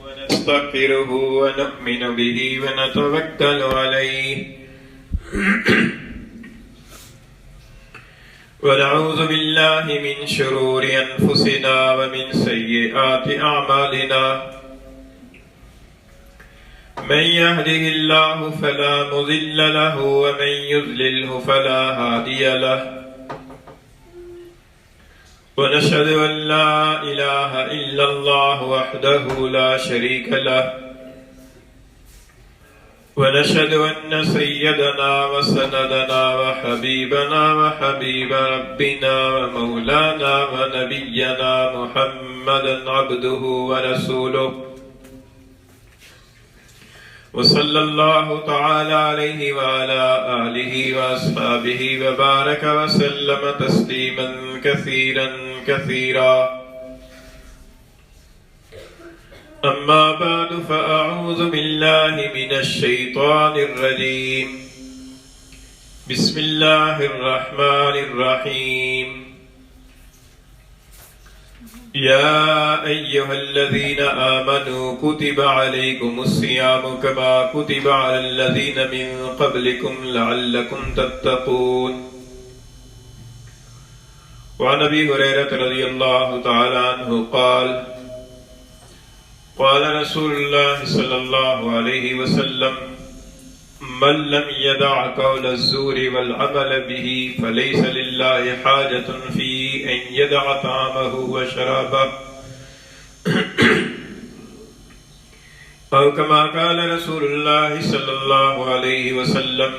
ونستغفره ونؤمن به ونتوكل عليه ونعوذ بالله من شرور أنفسنا ومن سيئات أعمالنا من يهده الله فلا مضل له ومن يضلله فلا هادي له ونشهد أن لا إله إلا الله وحده لا شريك له ونشهد أن سيدنا وسندنا وحبيبنا وحبيب ربنا ومولانا ونبينا محمدا عبده ورسوله وصلى الله تعالى عليه وعلى آله وأصحابه وبارك وسلم تسليما كثيرا كثيرا أما بعد فأعوذ بالله من الشيطان الرجيم بسم الله الرحمن الرحيم يا أيها الذين آمنوا كتب عليكم الصيام كما كتب على الذين من قبلكم لعلكم تتقون وعن أبي هريرة رضي الله تعالى عنه قال قال رسول الله صلى الله عليه وسلم من لم يدع قول الزور والعمل به فليس لله حاجة في أن يدع طعامه وشرابه أو كما قال رسول الله صلى الله عليه وسلم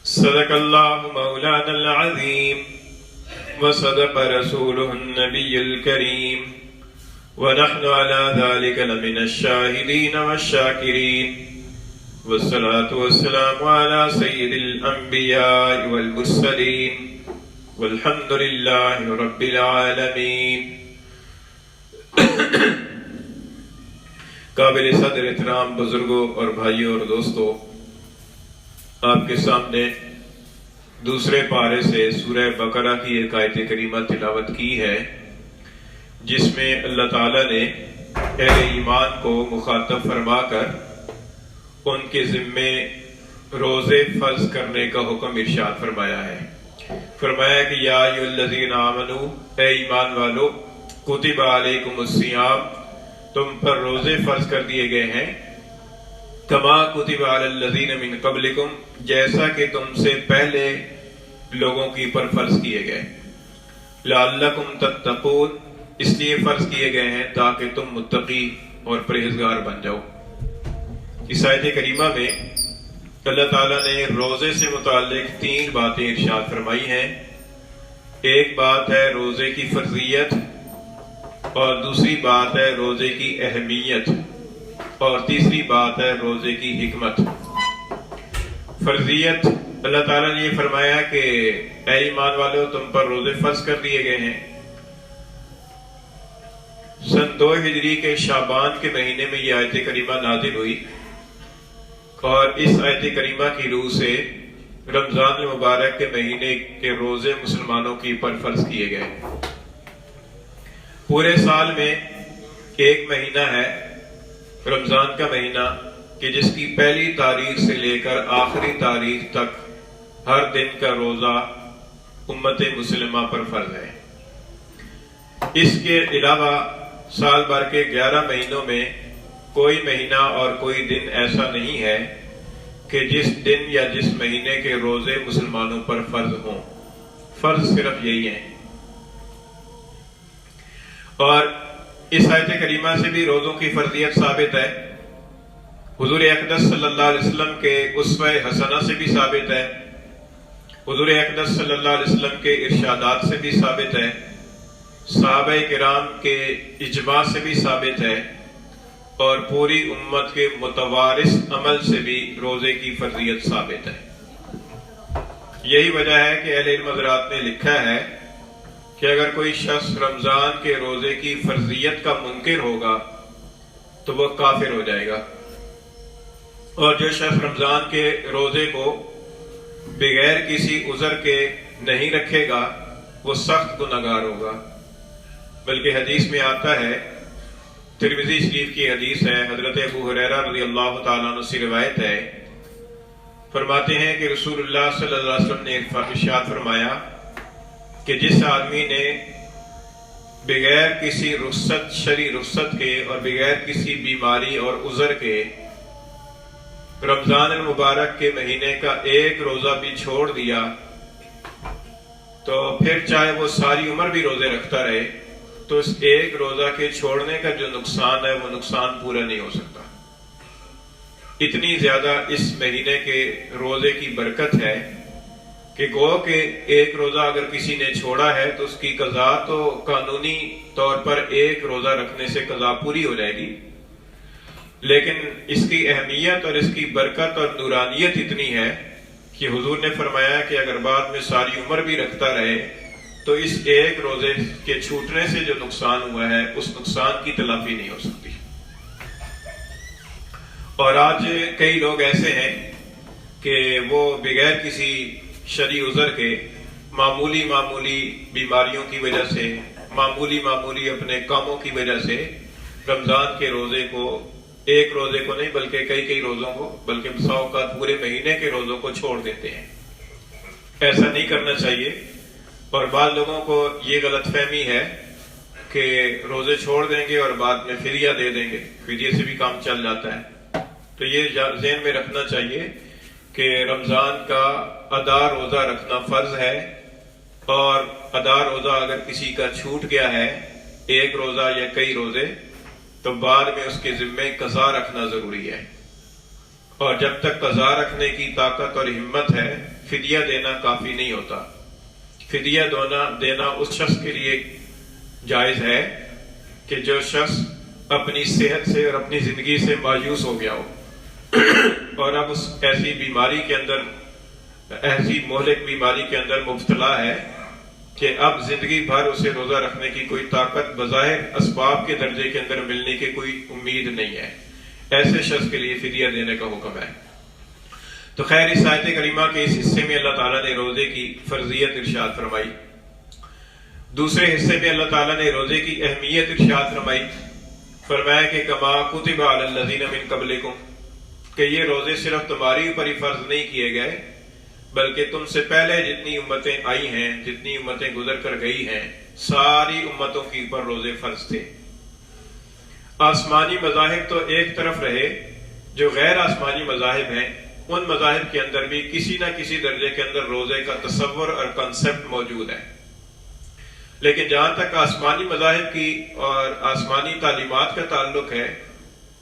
صدق الله مولانا العظيم وصدق رسوله النبي الكريم ونحن على ذلك لمن الشاهدين والشاكرين والصلاة والسلام على سيد الأنبياء والمرسلين والحمد لله رب العالمين. قابل صدر احترام بزرگوں اور بھائیوں اور دوستوں، آپ کے سامنے دوسرے پارے سے سورہ بقرہ کی ایک آیت کریمہ تلاوت کی ہے، جس میں اللہ تعالیٰ نے اہل ایمان کو مخاطب فرما کر ان کے ذمے روزے فرض کرنے کا حکم ارشاد فرمایا ہے. فرمایا کہ یا ایھا الذین آمنو، اے ایمان والو، کتب علیکم الصیام، تم پر روزے فرض کر دیے گئے ہیں، کما کتب علی الذین من قبلکم، جیسا کہ تم سے پہلے لوگوں کی پر فرض کیے گئے، لعلکم تتقون، اس لیے فرض کیے گئے ہیں تاکہ تم متقی اور پرہیزگار بن جاؤ. اس آیت کریمہ میں اللہ تعالیٰ نے روزے سے متعلق 3 باتیں ارشاد فرمائی ہیں. ایک بات ہے روزے کی فرضیت، اور دوسری بات ہے روزے کی اہمیت، اور تیسری بات ہے روزے کی حکمت. فرضیت، اللہ تعالیٰ نے یہ فرمایا کہ اے ایمان والو، تم پر روزے فرض کر دیے گئے ہیں. سن 2 ہجری کے شعبان کے مہینے میں یہ آیت کریمہ نازل ہوئی، اور اس آیت کریمہ کی روح سے رمضان المبارک کے مہینے کے روزے مسلمانوں کی پر فرض کیے گئے. پورے سال میں ایک مہینہ ہے رمضان کا مہینہ کہ جس کی پہلی تاریخ سے لے کر آخری تاریخ تک ہر دن کا روزہ امت مسلمہ پر فرض ہے. اس کے علاوہ سال بھر کے 11 مہینوں میں کوئی مہینہ اور کوئی دن ایسا نہیں ہے کہ جس دن یا جس مہینے کے روزے مسلمانوں پر فرض ہوں. فرض صرف یہی ہے. اور اس آیت کریمہ سے بھی روزوں کی فرضیت ثابت ہے. حضور اقدس صلی اللہ علیہ وسلم کے اسوہ حسنہ سے بھی ثابت ہے، حضور اقدس صلی اللہ علیہ وسلم کے ارشادات سے بھی ثابت ہے، صحابہ کرام کے اجماع سے بھی ثابت ہے، اور پوری امت کے متوارث عمل سے بھی روزے کی فرضیت ثابت ہے. یہی وجہ ہے کہ اہل علم حضرات نے لکھا ہے کہ اگر کوئی شخص رمضان کے روزے کی فرضیت کا منکر ہوگا تو وہ کافر ہو جائے گا، اور جو شخص رمضان کے روزے کو بغیر کسی عذر کے نہیں رکھے گا وہ سخت گنہگار ہوگا. بلکہ حدیث میں آتا ہے ترمذی شریف کی حدیث ہے، حضرت ابو ہریرہ رضی اللہ تعالیٰ عنہ سے روایت ہے، فرماتے ہیں کہ رسول اللہ صلی اللہ علیہ وسلم نے ارشاد فرمایا کہ جس آدمی نے بغیر کسی رخصت، شرعی رخصت کے اور بغیر کسی بیماری اور عذر کے رمضان المبارک کے مہینے کا ایک روزہ بھی چھوڑ دیا تو پھر چاہے وہ ساری عمر بھی روزے رکھتا رہے تو اس ایک روزہ کے چھوڑنے کا جو نقصان ہے وہ نقصان پورا نہیں ہو سکتا۔ اتنی زیادہ اس مہینے کے روزے کی برکت ہے کہ گو کہ ایک روزہ اگر کسی نے چھوڑا ہے تو اس کی قضا تو قانونی طور پر ایک روزہ رکھنے سے قضا پوری ہو جائے گی، لیکن اس کی اہمیت اور اس کی برکت اور نورانیت اتنی ہے کہ حضور نے فرمایا کہ اگر بعد میں ساری عمر بھی رکھتا رہے تو اس ایک روزے کے چھوٹنے سے جو نقصان ہوا ہے اس نقصان کی تلافی نہیں ہو سکتی۔ اور آج کئی لوگ ایسے ہیں کہ وہ بغیر کسی شرعی عذر کے معمولی بیماریوں کی وجہ سے، معمولی اپنے کاموں کی وجہ سے رمضان کے روزے کو، ایک روزے کو نہیں بلکہ کئی روزوں کو، بلکہ بسا اوقات پورے مہینے کے روزوں کو چھوڑ دیتے ہیں۔ ایسا نہیں کرنا چاہیے، اور بعض لوگوں کو یہ غلط فہمی ہے کہ روزے چھوڑ دیں گے اور بعد میں فدیہ دے دیں گے، فدیے سے بھی کام چل جاتا ہے۔ تو یہ ذہن میں رکھنا چاہیے کہ رمضان کا ادا روزہ رکھنا فرض ہے، اور ادا روزہ اگر کسی کا چھوٹ گیا ہے، ایک روزہ یا کئی روزے، تو بعد میں اس کے ذمے قضا رکھنا ضروری ہے، اور جب تک قضا رکھنے کی طاقت اور ہمت ہے فدیہ دینا کافی نہیں ہوتا۔ فدیہ دینا اس شخص کے لیے جائز ہے کہ جو شخص اپنی صحت سے اور اپنی زندگی سے مایوس ہو گیا ہو اور اب اس ایسی بیماری کے اندر، ایسی مہلک بیماری کے اندر مبتلا ہے کہ اب زندگی بھر اسے روزہ رکھنے کی کوئی طاقت بظاہر اسباب کے درجے کے اندر ملنے کی کوئی امید نہیں ہے، ایسے شخص کے لیے فدیہ دینے کا حکم ہے۔ تو خیر، اس آیت کریمہ کے اس حصے میں اللہ تعالیٰ نے روزے کی فرضیت ارشاد فرمائی، دوسرے حصے میں اللہ تعالیٰ نے روزے کی اہمیت ارشاد فرمائی، فرمایا کہ کما کتب علی الذین من قبلکم، کہ یہ روزے صرف تمہاری اوپر ہی فرض نہیں کیے گئے بلکہ تم سے پہلے جتنی امتیں آئی ہیں، جتنی امتیں گزر کر گئی ہیں، ساری امتوں کے اوپر روزے فرض تھے۔ آسمانی مذاہب تو ایک طرف رہے، جو غیر آسمانی مذاہب ہیں ان مذاہب کے اندر بھی کسی نہ کسی درجے کے اندر روزے کا تصور اور کنسپٹ موجود ہے، لیکن جہاں تک آسمانی مذاہب کی اور آسمانی تعلیمات کا تعلق ہے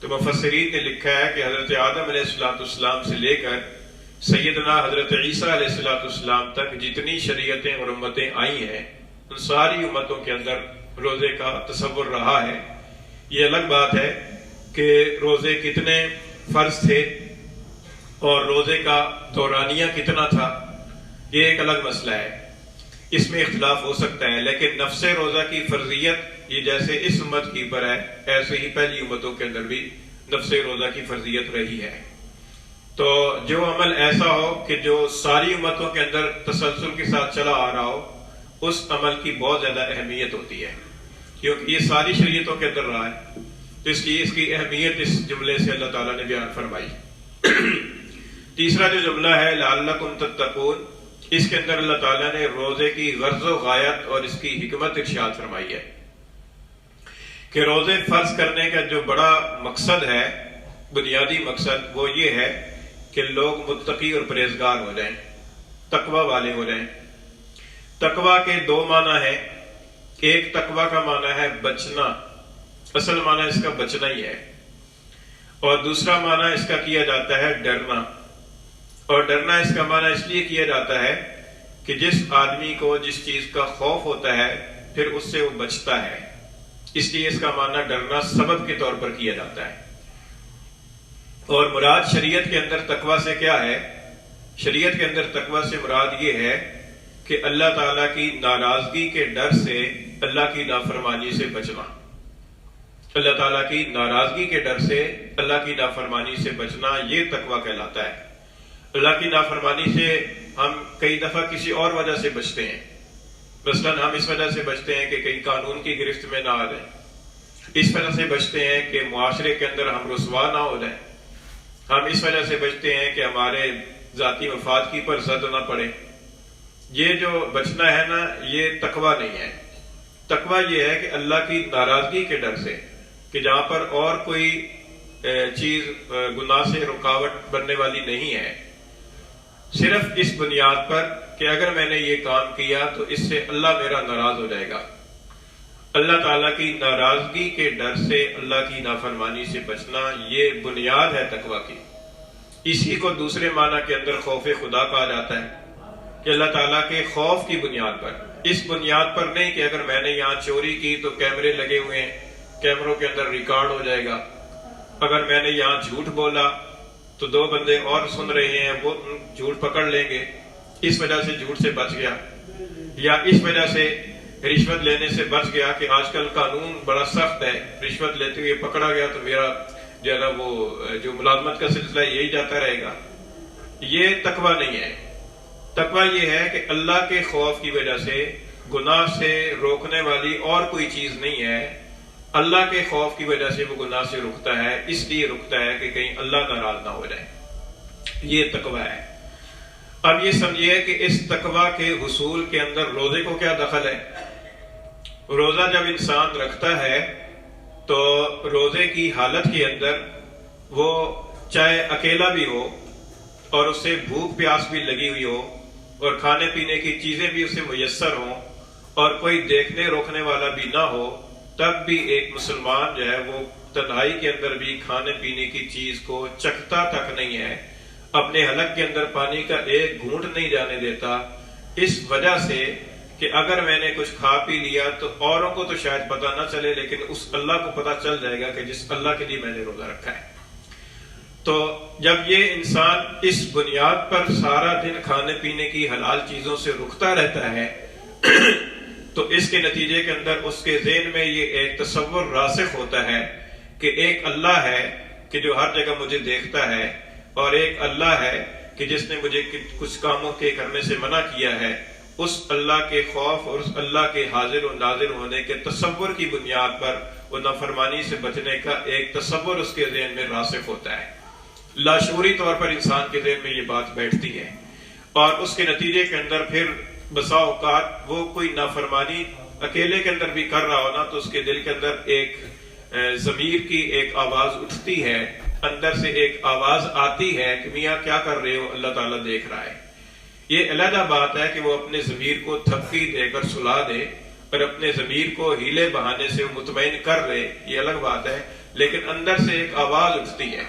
تو مفسرین نے لکھا ہے کہ حضرت آدم علیہ السلام سے لے کر سیدنا حضرت عیسیٰ علیہ السلام تک جتنی شریعتیں اور امتیں آئی ہیں ان ساری امتوں کے اندر روزے کا تصور رہا ہے۔ یہ الگ بات ہے کہ روزے کتنے فرض تھے اور روزے کا دورانیہ کتنا تھا، یہ ایک الگ مسئلہ ہے، اس میں اختلاف ہو سکتا ہے، لیکن نفس روزہ کی فرضیت یہ جیسے اس امت کی پر ہے ایسے ہی پہلی امتوں کے اندر بھی نفس روزہ کی فرضیت رہی ہے۔ تو جو عمل ایسا ہو کہ جو ساری امتوں کے اندر تسلسل کے ساتھ چلا آ رہا ہو، اس عمل کی بہت زیادہ اہمیت ہوتی ہے کیونکہ یہ ساری شریعتوں کے اندر رہا ہے، تو اس لیے اس کی اہمیت اس جملے سے اللہ تعالیٰ نے بیان فرمائی۔ تیسرا جو جملہ ہے لعلکم تتقون، اس کے اندر اللہ تعالیٰ نے روزے کی غرض و غایت اور اس کی حکمت ارشاد فرمائی ہے کہ روزے فرض کرنے کا جو بڑا مقصد ہے، بنیادی مقصد، وہ یہ ہے کہ لوگ متقی اور پرہیزگار ہو جائیں، تقوی والے ہو جائیں۔ تقوی کے دو معنی ہیں، ایک تقوی کا معنی ہے بچنا، اصل معنی اس کا بچنا ہی ہے، اور دوسرا معنی اس کا کیا جاتا ہے ڈرنا، اور ڈرنا اس کا معنی اس لیے کیا جاتا ہے کہ جس آدمی کو جس چیز کا خوف ہوتا ہے پھر اس سے وہ بچتا ہے، اس لیے اس کا معنی ڈرنا سبب کے طور پر کیا جاتا ہے۔ اور مراد شریعت کے اندر تقوی سے کیا ہے؟ شریعت کے اندر تقوی سے مراد یہ ہے کہ اللہ تعالیٰ کی ناراضگی کے ڈر سے اللہ کی نافرمانی سے بچنا، اللہ تعالیٰ کی ناراضگی کے ڈر سے اللہ کی نافرمانی سے بچنا، یہ تقوی کہلاتا ہے۔ اللہ کی نافرمانی سے ہم کئی دفعہ کسی اور وجہ سے بچتے ہیں، مثلا ہم اس وجہ سے بچتے ہیں کہ کہیں قانون کی گرفت میں نہ آ جائیں، اس وجہ سے بچتے ہیں کہ معاشرے کے اندر ہم رسوا نہ ہو جائیں، ہم اس وجہ سے بچتے ہیں کہ ہمارے ذاتی مفاد کی پر زد نہ پڑے۔ یہ جو بچنا ہے نا، یہ تقوی نہیں ہے۔ تقوی یہ ہے کہ اللہ کی ناراضگی کے ڈر سے، کہ جہاں پر اور کوئی چیز گناہ سے رکاوٹ بننے والی نہیں ہے، صرف اس بنیاد پر کہ اگر میں نے یہ کام کیا تو اس سے اللہ میرا ناراض ہو جائے گا۔ اللہ تعالیٰ کی ناراضگی کے ڈر سے اللہ کی نافرمانی سے بچنا، یہ بنیاد ہے تقوی کی۔ اسی کو دوسرے معنی کے اندر خوف خدا کہا جاتا ہے، کہ اللہ تعالیٰ کے خوف کی بنیاد پر، اس بنیاد پر نہیں کہ اگر میں نے یہاں چوری کی تو کیمرے لگے ہوئے ہیں، کیمروں کے اندر ریکارڈ ہو جائے گا، اگر میں نے یہاں جھوٹ بولا تو 2 بندے اور سن رہے ہیں، وہ جھوٹ پکڑ لیں گے، اس وجہ سے جھوٹ سے بچ گیا، یا اس وجہ سے رشوت لینے سے بچ گیا کہ آج کل قانون بڑا سخت ہے، رشوت لیتے ہوئے پکڑا گیا تو میرا جو ہے نا وہ جو ملازمت کا سلسلہ یہی جاتا رہے گا۔ یہ تقوی نہیں ہے۔ تقوی یہ ہے کہ اللہ کے خوف کی وجہ سے گناہ سے روکنے والی اور کوئی چیز نہیں ہے، اللہ کے خوف کی وجہ سے وہ گناہ سے رکتا ہے، اس لیے رکتا ہے کہ کہیں اللہ ناراض نہ ہو جائے۔ یہ تقوی ہے۔ اب یہ سمجھیے کہ اس تقوی کے حصول کے اندر روزے کو کیا دخل ہے؟ روزہ جب انسان رکھتا ہے تو روزے کی حالت کے اندر وہ چاہے اکیلا بھی ہو اور اس سے بھوک پیاس بھی لگی ہوئی ہو اور کھانے پینے کی چیزیں بھی اسے میسر ہوں اور کوئی دیکھنے روکنے والا بھی نہ ہو، تب بھی ایک مسلمان جو ہے وہ تنہائی کے اندر بھی کھانے پینے کی چیز کو چکھتا تک نہیں ہے، اپنے حلق کے اندر پانی کا ایک گھونٹ نہیں جانے دیتا، اس وجہ سے کہ اگر میں نے کچھ کھا پی لیا تو اوروں کو تو شاید پتہ نہ چلے، لیکن اس اللہ کو پتہ چل جائے گا کہ جس اللہ کے لیے میں نے روزہ رکھا ہے۔ تو جب یہ انسان اس بنیاد پر سارا دن کھانے پینے کی حلال چیزوں سے رکتا رہتا ہے تو اس کے نتیجے کے اندر اس کے ذہن میں یہ ایک تصور راسخ ہوتا ہے کہ ایک اللہ ہے کہ جو ہر جگہ مجھے دیکھتا ہے، اور ایک اللہ ہے کہ جس نے مجھے کچھ کاموں کے کرنے سے منع کیا ہے۔ اس اللہ کے خوف اور اس اللہ کے حاضر و ناظر ہونے کے تصور کی بنیاد پر وہ نافرمانی سے بچنے کا ایک تصور اس کے ذہن میں راسخ ہوتا ہے۔ لاشعوری طور پر انسان کے ذہن میں یہ بات بیٹھتی ہے، اور اس کے نتیجے کے اندر پھر بسا اوقات وہ کوئی نافرمانی اکیلے کے اندر بھی کر رہا ہو نا، تو اس کے دل کے اندر ایک ضمیر کی ایک آواز اٹھتی ہے، اندر سے ایک آواز آتی ہے کہ میاں کیا کر رہے ہو، اللہ تعالیٰ دیکھ رہا ہے۔ یہ علیحدہ بات ہے کہ وہ اپنے ضمیر کو تھپکی دے کر سلا دے اور اپنے ضمیر کو ہیلے بہانے سے مطمئن کر لے، یہ الگ بات ہے، لیکن اندر سے ایک آواز اٹھتی ہے۔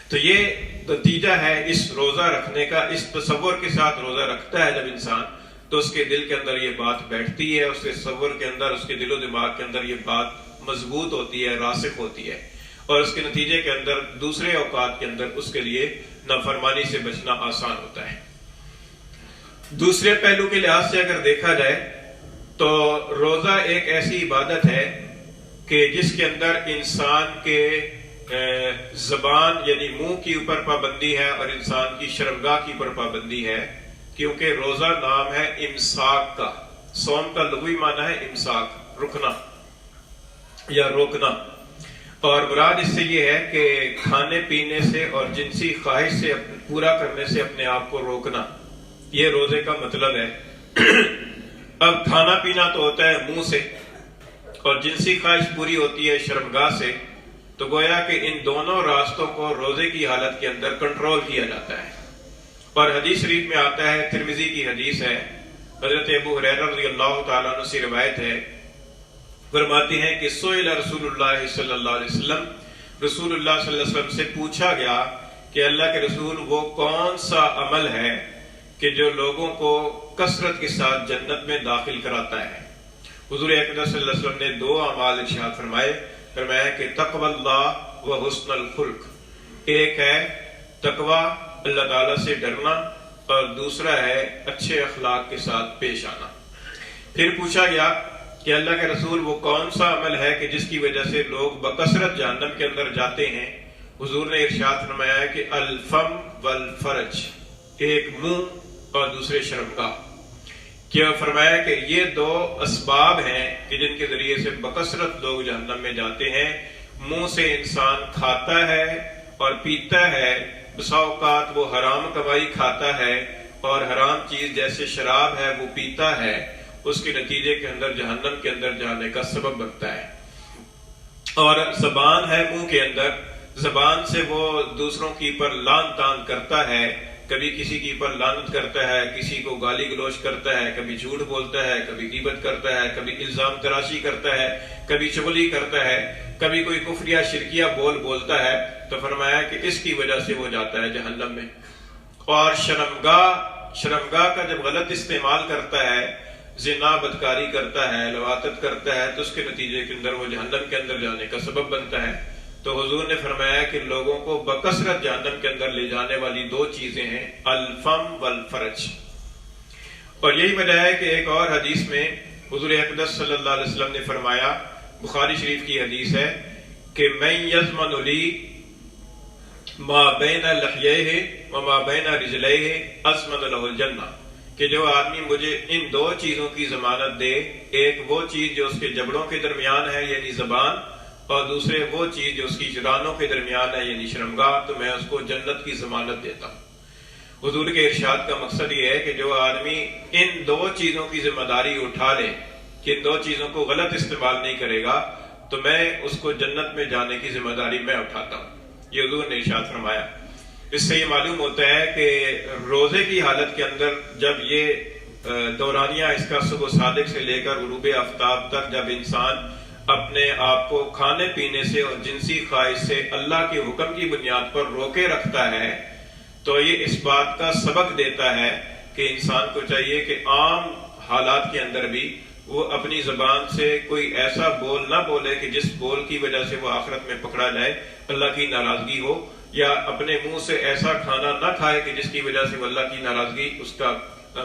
تو یہ نتیجہ ہے اس روزہ رکھنے کا، اس تصور کے ساتھ روزہ رکھتا ہے جب انسان، تو اس کے دل کے اندر یہ بات بیٹھتی ہے، اس کے تصور کے اندر، اس کے دل و دماغ کے اندر یہ بات مضبوط ہوتی ہے، راسخ ہوتی ہے، اور اس کے نتیجے کے اندر دوسرے اوقات کے اندر اس کے لیے نافرمانی سے بچنا آسان ہوتا ہے۔ دوسرے پہلو کے لحاظ سے اگر دیکھا جائے تو روزہ ایک ایسی عبادت ہے کہ جس کے اندر انسان کے زبان یعنی منہ کی اوپر پابندی ہے اور انسان کی شرمگاہ کی اوپر پابندی ہے، کیونکہ روزہ نام ہے امساک کا۔ صوم کا لغوی معنی ہے امساک، رکنا یا روکنا، اور مراد اس سے یہ ہے کہ کھانے پینے سے اور جنسی خواہش سے پورا کرنے سے اپنے آپ کو روکنا، یہ روزے کا مطلب ہے۔ اب کھانا پینا تو ہوتا ہے منہ سے اور جنسی خواہش پوری ہوتی ہے شرمگاہ سے، تو گویا کہ ان دونوں راستوں کو روزے کی حالت کے اندر کنٹرول کیا جاتا ہے۔ اور حدیث شریف میں آتا ہے، ترمذی کی حدیث ہے، حضرت ابو ہریرہ رضی اللہ تعالیٰ عنہ سے روایت ہے، فرماتے ہیں کہ سئل رسول اللہ صلی اللہ علیہ وسلم، رسول اللہ صلی اللہ علیہ وسلم سے پوچھا گیا کہ اللہ کے رسول وہ کون سا عمل ہے کہ جو لوگوں کو کثرت کے ساتھ جنت میں داخل کراتا ہے؟ حضور اکرم صلی اللہ علیہ وسلم نے 2 اعمال ارشاد فرمایا کہ تقوی اللہ و حسن الخلق، ایک ہے تقوی اللہ تعالیٰ سے ڈرنا اور دوسرا ہے اچھے اخلاق کے ساتھ پیش آنا۔ پھر پوچھا گیا کہ اللہ کے رسول وہ کون سا عمل ہے کہ جس کی وجہ سے لوگ بکثرت جہنم کے اندر جاتے ہیں؟ حضور نے ارشاد فرمایا کہ الفم والفرج، ایک منہ اور دوسرے شرمگاہ۔ کہ فرمایا کہ یہ دو اسباب ہیں کہ جن کے ذریعے سے بکثرت لوگ جہنم میں جاتے ہیں. منہ سے انسان کھاتا ہے اور پیتا ہے، بسا اوقات وہ حرام کمائی کھاتا ہے اور حرام چیز جیسے شراب ہے وہ پیتا ہے، اس کے نتیجے کے اندر جہنم کے اندر جانے کا سبب بنتا ہے. اور زبان ہے منہ کے اندر، زبان سے وہ دوسروں کی پر لان تان کرتا ہے، کبھی کسی کی پر لعنت کرتا ہے، کسی کو گالی گلوچ کرتا ہے، کبھی جھوٹ بولتا ہے، کبھی غیبت کرتا ہے، کبھی الزام تراشی کرتا ہے، کبھی چغلی کرتا ہے، کبھی کوئی کفریہ شرکیہ بولتا ہے. تو فرمایا کہ اس کی وجہ سے وہ جاتا ہے جہنم میں. اور شرمگاہ کا جب غلط استعمال کرتا ہے، زنا بدکاری کرتا ہے، لواطت کرتا ہے، تو اس کے نتیجے کے اندر وہ جہنم کے اندر جانے کا سبب بنتا ہے. تو حضور نے فرمایا کہ لوگوں کو بکثرت جہنم کے اندر لے جانے والی دو چیزیں ہیں، الفم والفرج. اور یہی وجہ ہے کہ ایک اور حدیث میں حضور اقدس صلی اللہ علیہ وسلم نے فرمایا، بخاری شریف کی حدیث ہے کہ من یضمن لی ما بین لحییہ وما بین رجلیہ اضمن لہ الجنہ، کہ جو آدمی مجھے ان دو چیزوں کی ضمانت دے، ایک وہ چیز جو اس کے جبڑوں کے درمیان ہے یعنی زبان، اور دوسرے وہ چیز جو اس کی جرانوں کے درمیان ہے یعنی شرمگاہ، تو میں اس کو جنت کی ضمانت دیتا ہوں. حضور کے ارشاد کا مقصد یہ ہے کہ جو آدمی ان دو چیزوں کی ذمہ داری اٹھا لے کہ ان دو چیزوں کو غلط استعمال نہیں کرے گا، تو میں اس کو جنت میں جانے کی ذمہ داری میں اٹھاتا ہوں. یہ حضور نے ارشاد فرمایا. اس سے یہ معلوم ہوتا ہے کہ روزے کی حالت کے اندر جب یہ دورانیہ اس کا صبح صادق سے لے کر غروب آفتاب تک جب انسان اپنے آپ کو کھانے پینے سے اور جنسی خواہش سے اللہ کے حکم کی بنیاد پر روکے رکھتا ہے، تو یہ اس بات کا سبق دیتا ہے کہ انسان کو چاہیے کہ عام حالات کے اندر بھی وہ اپنی زبان سے کوئی ایسا بول نہ بولے کہ جس بول کی وجہ سے وہ آخرت میں پکڑا جائے، اللہ کی ناراضگی ہو، یا اپنے منہ سے ایسا کھانا نہ کھائے کہ جس کی وجہ سے وہ اللہ کی ناراضگی اس کا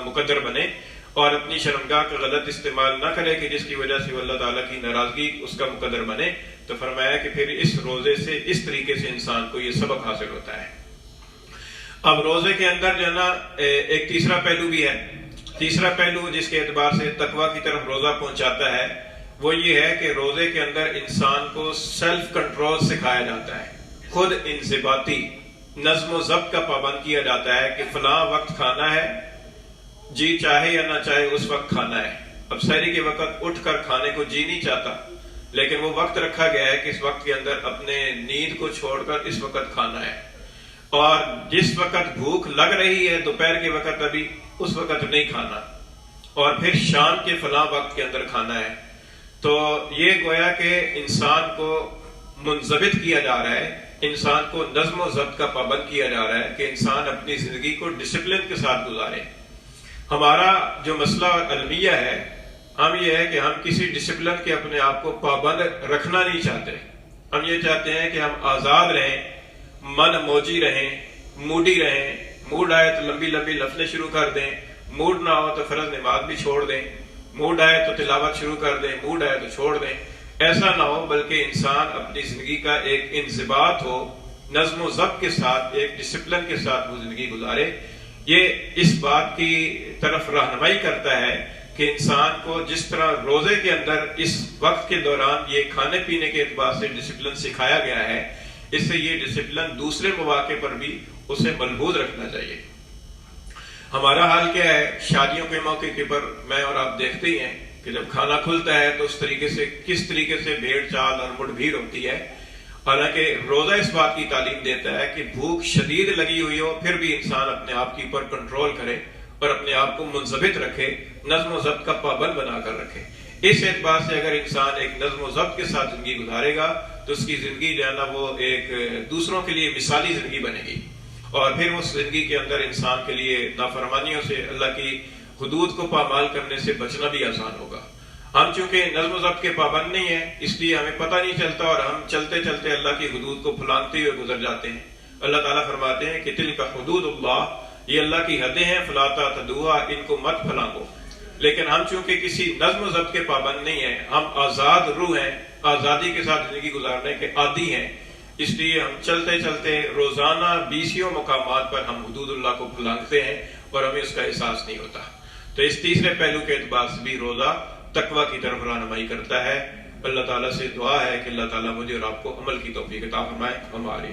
مقدر بنے، اور اپنی شرمگاہ کا غلط استعمال نہ کرے کہ جس کی وجہ سے وہ اللہ تعالیٰ کی ناراضگی اس کا مقدر بنے. تو فرمایا کہ پھر اس روزے سے اس طریقے سے انسان کو یہ سبق حاصل ہوتا ہے. اب روزے کے اندر جو ہے نا ایک تیسرا پہلو بھی ہے. تیسرا پہلو جس کے اعتبار سے تقویٰ کی طرف روزہ پہنچاتا ہے وہ یہ ہے کہ روزے کے اندر انسان کو سیلف کنٹرول سکھایا جاتا ہے، خود انضباطی نظم و ضبط کا پابند کیا جاتا ہے کہ فلاں وقت کھانا ہے، جی چاہے یا نہ چاہے اس وقت کھانا ہے. اب سحری کے وقت اٹھ کر کھانے کو جی نہیں چاہتا، لیکن وہ وقت رکھا گیا ہے کہ اس وقت کے اندر اپنے نیند کو چھوڑ کر اس وقت کھانا ہے. اور جس وقت بھوک لگ رہی ہے دوپہر کے وقت ابھی اس وقت نہیں کھانا، اور پھر شام کے فلاں وقت کے اندر کھانا ہے. تو یہ گویا کہ انسان کو منضبط کیا جا رہا ہے، انسان کو نظم و ضبط کا پابند کیا جا رہا ہے کہ انسان اپنی زندگی کو ڈسپلن کے ساتھ گزارے. ہمارا جو مسئلہ المیہ ہے، ہم یہ ہے کہ ہم کسی ڈسپلن کے اپنے آپ کو پابند رکھنا نہیں چاہتے. ہم یہ چاہتے ہیں کہ ہم آزاد رہیں، من موجی رہیں، موڈی رہیں. موڈ آئے تو لمبی لمبی نفلیں شروع کر دیں، موڈ نہ ہو تو فرض نماز بھی چھوڑ دیں، موڈ آئے تو تلاوت شروع کر دیں، موڈ آئے تو چھوڑ دیں. ایسا نہ ہو، بلکہ انسان اپنی زندگی کا ایک انضباط ہو، نظم و ضبط کے ساتھ، ایک ڈسپلن کے ساتھ وہ زندگی گزارے. یہ اس بات کی طرف رہنمائی کرتا ہے کہ انسان کو جس طرح روزے کے اندر اس وقت کے دوران یہ کھانے پینے کے اعتبار سے ڈسپلن سکھایا گیا ہے، اس سے یہ ڈسپلن دوسرے مواقع پر بھی اسے ملحوظ رکھنا چاہیے. ہمارا حال کیا ہے؟ شادیوں کے موقع کے پر میں اور آپ دیکھتے ہی ہیں کہ جب کھانا کھلتا ہے تو اس طریقے سے کس طریقے سے بھیڑ چال اور مڑ بھیڑ ہوتی ہے. حالانکہ روزہ اس بات کی تعلیم دیتا ہے کہ بھوک شدید لگی ہوئی ہو پھر بھی انسان اپنے آپ کے اوپر کنٹرول کرے اور اپنے آپ کو منضبط رکھے، نظم و ضبط کا پابند بنا کر رکھے. اس اعتبار سے اگر انسان ایک نظم و ضبط کے ساتھ زندگی گزارے گا تو اس کی زندگی جو ہے نا وہ ایک دوسروں کے لیے مثالی زندگی بنے گی، اور پھر اس زندگی کے اندر انسان کے لیے نافرمانیوں سے، اللہ کی حدود کو پامال کرنے سے بچنا بھی آسان ہوگا. ہم چونکہ نظم و ضبط کے پابند نہیں ہیں، اس لیے ہمیں پتہ نہیں چلتا اور ہم چلتے چلتے اللہ کی حدود کو پھلانگتے ہوئے گزر جاتے ہیں. اللہ تعالیٰ فرماتے ہیں کہ تلک حدود اللہ، یہ اللہ کی حدیں ہیں، فلا تعتدوها، ان کو مت پھلانگو. لیکن ہم چونکہ کسی نظم و ضبط کے پابند نہیں ہیں، ہم آزاد روح ہیں، آزادی کے ساتھ زندگی گزارنے کے عادی ہیں، اس لیے ہم چلتے چلتے روزانہ 20 مقامات پر ہم حدود اللہ کو پھلانگتے ہیں اور ہمیں اس کا احساس نہیں ہوتا. تو اس تیسرے پہلو کے اعتبار سے بھی روزہ تقوی کی طرف رہنمائی کرتا ہے۔ اللہ تعالیٰ سے دعا ہے کہ اللہ تعالیٰ مجھے اور آپ کو عمل کی توفیق عطا فرمائے۔ ہماری